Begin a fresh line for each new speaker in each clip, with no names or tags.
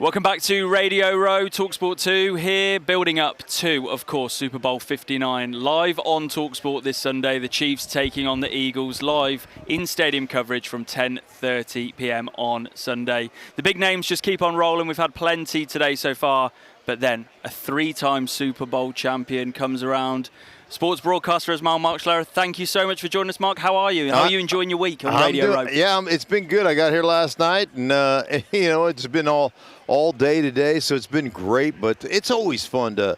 Welcome back to Radio Row, talkSPORT 2 here, building up to, of course, Super Bowl 59. Live on talkSPORT this Sunday, the Chiefs taking on the Eagles, live in stadium coverage from 10:30 p.m. on Sunday. The big names just keep on rolling. We've had plenty today so far, but then a three-time Super Bowl champion comes around. Sports broadcaster as well, Mark Schlereth. Thank you so much for joining us, Mark. How are you? How are you enjoying your week on Radio Row?
Yeah, it's been good. I got here last night, and it's been all day today, so it's been great. But it's always fun to,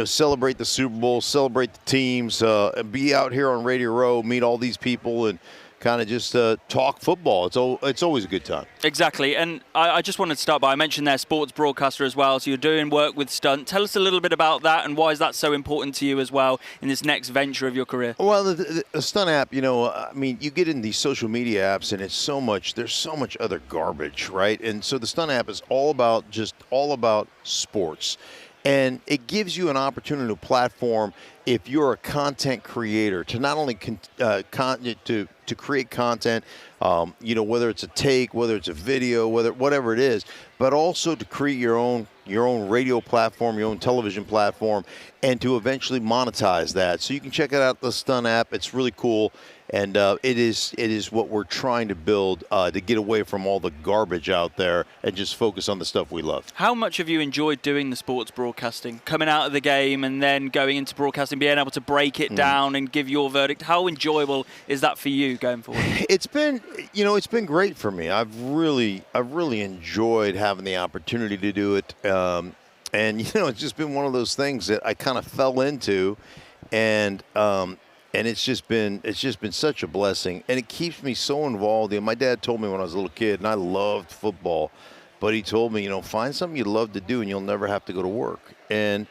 celebrate the Super Bowl, celebrate the teams, and be out here on Radio Row, meet all these people, and kind of just talk football. It's always a good time.
Exactly. And I just wanted to start by, I mentioned their sports broadcaster as well, so you're doing work with Stunt. Tell us a little bit about that and why is that so important to you as well in this next venture of your career?
Well, the Stunt app, you get in these social media apps and there's so much other garbage, right? And so the Stunt app is all about sports. And it gives you an opportunity to platform if you're a content creator to not only to create content, whether it's a take, whether it's a video, whatever it is, but also to create your own radio platform, your own television platform, and to eventually monetize that. So you can check it out, the Stunt app. It's really cool. And it is what we're trying to build to get away from all the garbage out there and just focus on the stuff we love.
How much have you enjoyed doing the sports broadcasting, coming out of the game and then going into broadcasting, being able to break it down and give your verdict? How enjoyable is that for you going forward?
It's been great for me. I've really enjoyed having the opportunity to do it. And it's just been one of those things that I kind of fell into, and it's just been such a blessing, and it keeps me so involved. My dad told me when I was a little kid, and I loved football, but he told me, find something you love to do, and you'll never have to go to work. And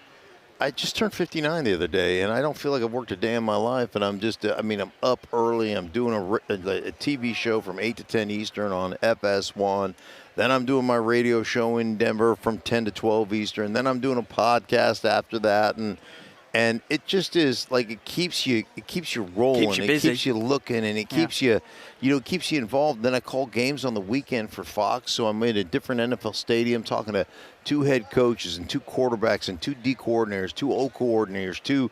I just turned 59 the other day, and I don't feel like I've worked a day in my life. And I'm just, I'm up early. I'm doing a TV show from 8 to 10 Eastern on FS1. Then I'm doing my radio show in Denver from 10 to 12 Eastern. Then I'm doing a podcast after that, and it just is like it keeps you rolling.
Keeps you busy.
It keeps you looking, and it keeps you, keeps you involved. Then I call games on the weekend for Fox, so I'm in a different NFL stadium talking to 2 head coaches and 2 quarterbacks and 2 D coordinators, 2 O coordinators, 2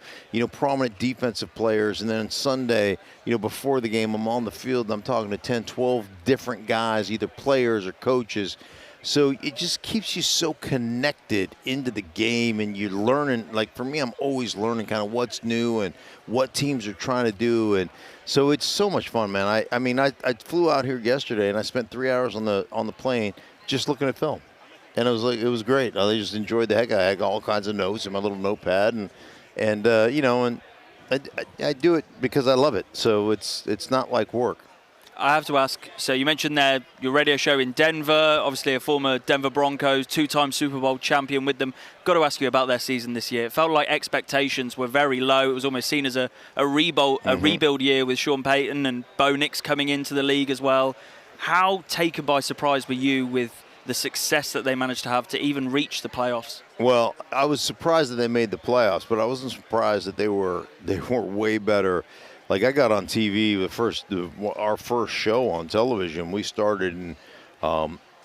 prominent defensive players. And then Sunday, before the game, I'm on the field and I'm talking to 10, 12 different guys, either players or coaches. So it just keeps you so connected into the game, and you're learning. Like for me, I'm always learning kind of what's new and what teams are trying to do, and so it's so much fun, man. I flew out here yesterday, and I spent 3 hours on the plane just looking at film, and it was great. I just enjoyed the heck. I had all kinds of notes in my little notepad, and I do it because I love it. So it's not like work.
I have to ask, so you mentioned there your radio show in Denver, obviously a former Denver Broncos, 2-time Super Bowl champion with them. Got to ask you about their season this year. It felt like expectations were very low. It was almost seen as a rebuild year with Sean Payton and Bo Nix coming into the league as well. How taken by surprise were you with the success that they managed to have to even reach the playoffs?
Well, I was surprised that they made the playoffs, but I wasn't surprised that they were way better. Like I got on TV our first show on television. We started in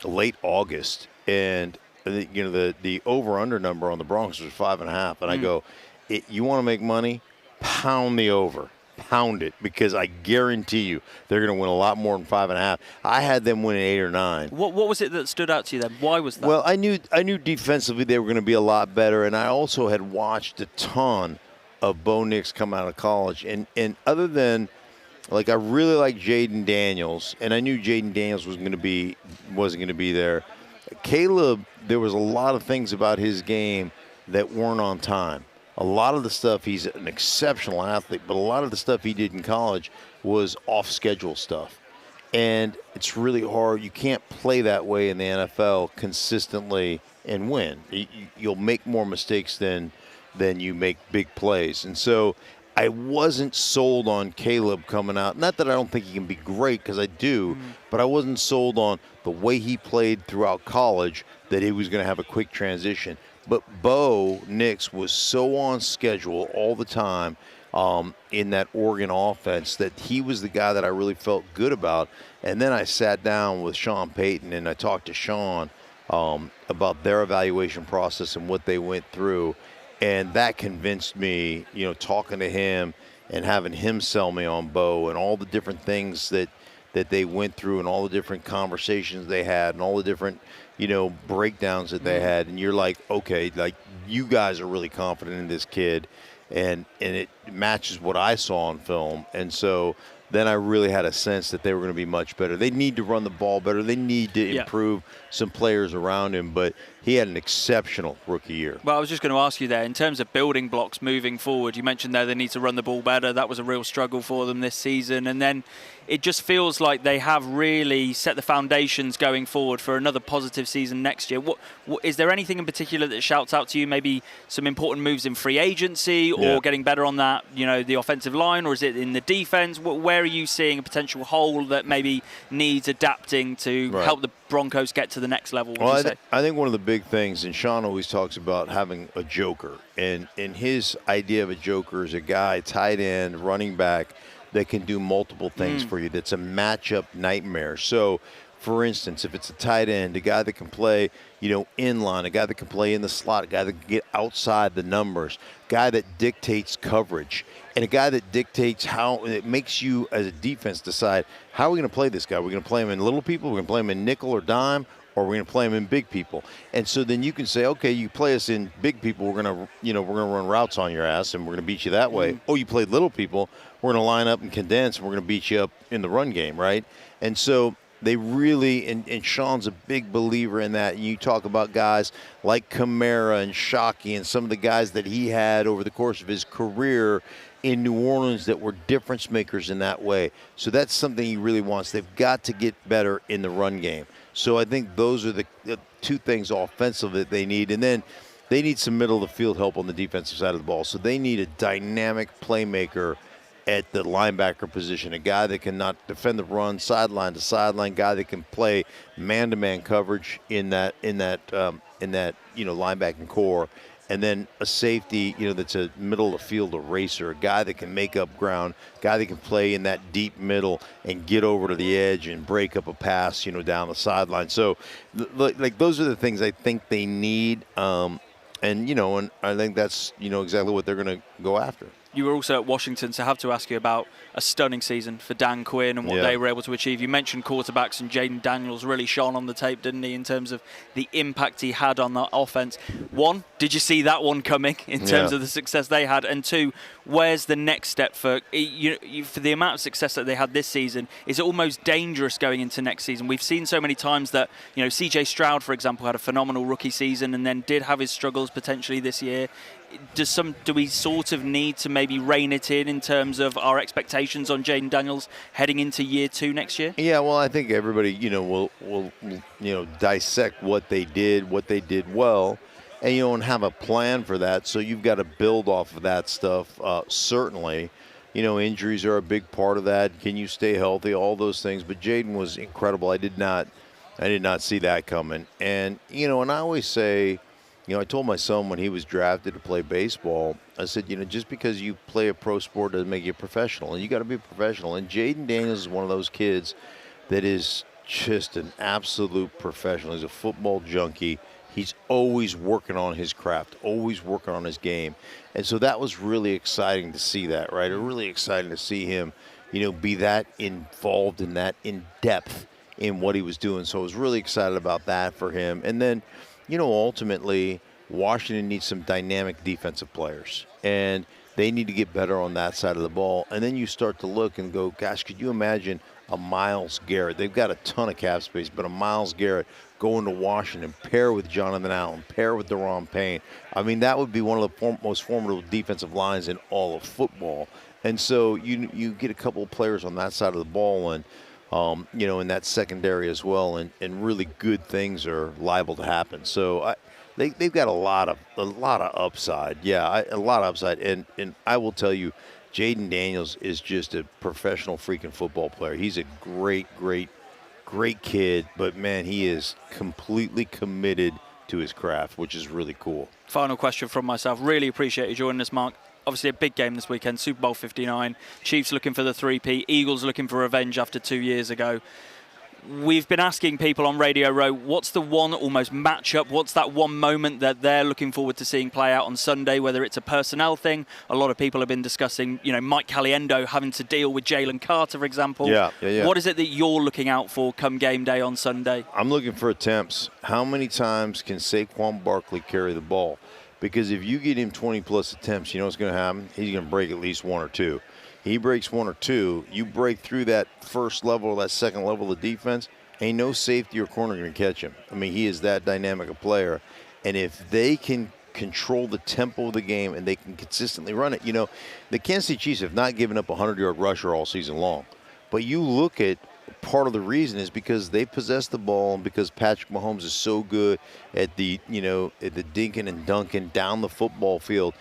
late August, and the over/under number on the Broncos was 5.5. And I go, you want to make money? Pound the over, pound it, because I guarantee you they're going to win a lot more than 5.5. I had them winning 8 or 9.
What was it that stood out to you then? Why was that?
Well, I knew defensively they were going to be a lot better, and I also had watched a ton of Bo Nix come out of college, and other than, like, I really like Jaden Daniels, and I knew Jaden Daniels wasn't going to be there. Caleb, there was a lot of things about his game that weren't on time. A lot of the stuff, he's an exceptional athlete, but a lot of the stuff he did in college was off-schedule stuff, and it's really hard. You can't play that way in the NFL consistently and win. You'll make more mistakes than you make big plays. And so I wasn't sold on Caleb coming out. Not that I don't think he can be great, because I do, but I wasn't sold on the way he played throughout college that he was going to have a quick transition. But Bo Nix was so on schedule all the time in that Oregon offense that he was the guy that I really felt good about. And then I sat down with Sean Payton and I talked to Sean about their evaluation process and what they went through. And that convinced me, talking to him and having him sell me on Bo and all the different things that they went through and all the different conversations they had and all the different, breakdowns that they had. And you're like, okay, like you guys are really confident in this kid, and it matches what I saw on film. And so then I really had a sense that they were going to be much better. They need to run the ball better. They need to improve some players around him, but he had an exceptional rookie year.
Well, I was just going to ask you there, in terms of building blocks moving forward, you mentioned there they need to run the ball better. That was a real struggle for them this season. And then it just feels like they have really set the foundations going forward for another positive season next year. What is there anything in particular that shouts out to you? Maybe some important moves in free agency or getting better on that, the offensive line, or is it in the defense? Where are you seeing a potential hole that maybe needs adapting to help the Broncos get to the next level?
Well, I think one of the big things, and Sean always talks about having a joker, and his idea of a joker is a guy, tight end, running back, that can do multiple things for you. That's a matchup nightmare. So, for instance, if it's a tight end, a guy that can play, in line, a guy that can play in the slot, a guy that can get outside the numbers, a guy that dictates coverage, and a guy that dictates how it makes you as a defense decide how are we going to play this guy. We're going to play him in little people, we're going to play him in nickel or dime, or we're going to play him in big people. And so then you can say, okay, you play us in big people, we're going to run routes on your ass and we're going to beat you that way. Oh, you played little people, we're going to line up and condense and we're going to beat you up in the run game, right? And so they really, and Sean's a big believer in that. And you talk about guys like Kamara and Shockey and some of the guys that he had over the course of his career in New Orleans that were difference makers in that way. So that's something he really wants. They've got to get better in the run game. So I think those are the two things offensive that they need. And then they need some middle of the field help on the defensive side of the ball. So they need a dynamic playmaker at the linebacker position, a guy that can not defend the run sideline to sideline, guy that can play man-to-man coverage in that linebacking core, and then a safety that's a middle of the field eraser, a guy that can make up ground, a guy that can play in that deep middle and get over to the edge and break up a pass down the sideline. So like those are the things I think they need, and I think that's exactly what they're going to go after.
You were also at Washington, so I have to ask you about a stunning season for Dan Quinn and what they were able to achieve. You mentioned quarterbacks, and Jaden Daniels really shone on the tape, didn't he, in terms of the impact he had on that offense. One, did you see that one coming in terms of the success they had? And two, where's the next step for the amount of success that they had this season? Is it almost dangerous going into next season? We've seen so many times that, C.J. Stroud, for example, had a phenomenal rookie season and then did have his struggles potentially this year. Do we sort of need to maybe rein it in terms of our expectations on Jaden Daniels heading into year 2 next year?
Yeah, well, I think everybody, will dissect what they did well, and have a plan for that. So you've got to build off of that stuff. Certainly, injuries are a big part of that. Can you stay healthy? All those things. But Jaden was incredible. I did not see that coming. And and I always say, I told my son when he was drafted to play baseball, I said, just because you play a pro sport doesn't make you a professional, and you got to be a professional. And Jaden Daniels is one of those kids that is just an absolute professional. He's a football junkie. He's always working on his craft, always working on his game. And so that was really exciting to see that, right? Really exciting to see him, be that involved in that in depth in what he was doing. So I was really excited about that for him. And then, ultimately, Washington needs some dynamic defensive players, and they need to get better on that side of the ball. And then you start to look and go, gosh, could you imagine a Myles Garrett? They've got a ton of cap space, but a Myles Garrett going to Washington, pair with Jonathan Allen, pair with Daron Payne. I mean, that would be one of the most formidable defensive lines in all of football. And so you get a couple of players on that side of the ball, and in that secondary as well, and really good things are liable to happen. So they've got a lot of upside. Yeah, a lot of upside. And I will tell you, Jaden Daniels is just a professional freaking football player. He's a great kid, but man, he is completely committed to his craft, which is really cool.
Final question from myself. Really appreciate you joining us, Mark. Obviously a big game this weekend, Super Bowl 59. Chiefs looking for the 3-peat. Eagles looking for revenge after 2 years ago. We've been asking people on Radio Row, what's the one almost matchup? What's that one moment that they're looking forward to seeing play out on Sunday, whether it's a personnel thing? A lot of people have been discussing, Mike Caliendo having to deal with Jalen Carter, for example.
Yeah.
What is it that you're looking out for come game day on Sunday?
I'm looking for attempts. How many times can Saquon Barkley carry the ball? Because if you get him 20-plus attempts, you know what's going to happen? He's going to break at least one or two. He breaks one or two, you break through that first level, that second level of defense, ain't no safety or corner going to catch him. I mean, he is that dynamic a player. And if they can control the tempo of the game and they can consistently run it, the Kansas City Chiefs have not given up a 100-yard rusher all season long. But you look at part of the reason is because they possess the ball and because Patrick Mahomes is so good at the dinking and dunking down the football field.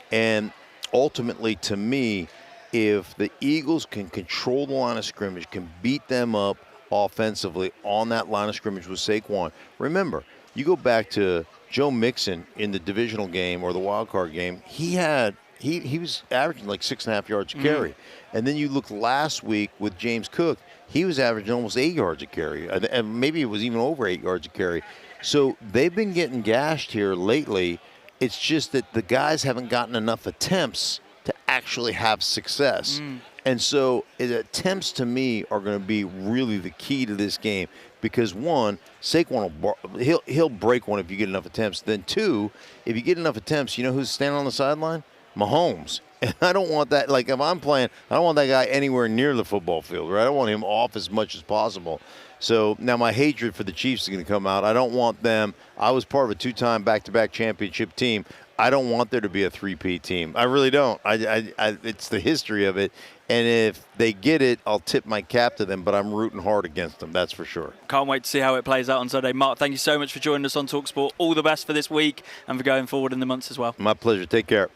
And ultimately, to me, if the Eagles can control the line of scrimmage, can beat them up offensively on that line of scrimmage with Saquon. Remember, you go back to Joe Mixon in the divisional game or the wild card game, he was averaging like 6.5 yards a carry. And then you look last week with James Cook, he was averaging almost 8 yards a carry. And maybe it was even over 8 yards a carry. So they've been getting gashed here lately. It's just that the guys haven't gotten enough attempts to actually have success. And so attempts to me are going to be really the key to this game because one, Saquon he'll break one if you get enough attempts. Then two, if you get enough attempts, you know who's standing on the sideline? Mahomes. And I don't want that, like if I'm playing, I don't want that guy anywhere near the football field, right? I want him off as much as possible. So now my hatred for the Chiefs is going to come out. I don't want them. I was part of a 2-time back-to-back championship team. I don't want there to be a 3-peat team. I really don't. It's the history of it. And if they get it, I'll tip my cap to them, but I'm rooting hard against them, that's for sure.
Can't wait to see how it plays out on Sunday. Mark, thank you so much for joining us on talkSPORT. All the best for this week and for going forward in the months as well.
My pleasure. Take care.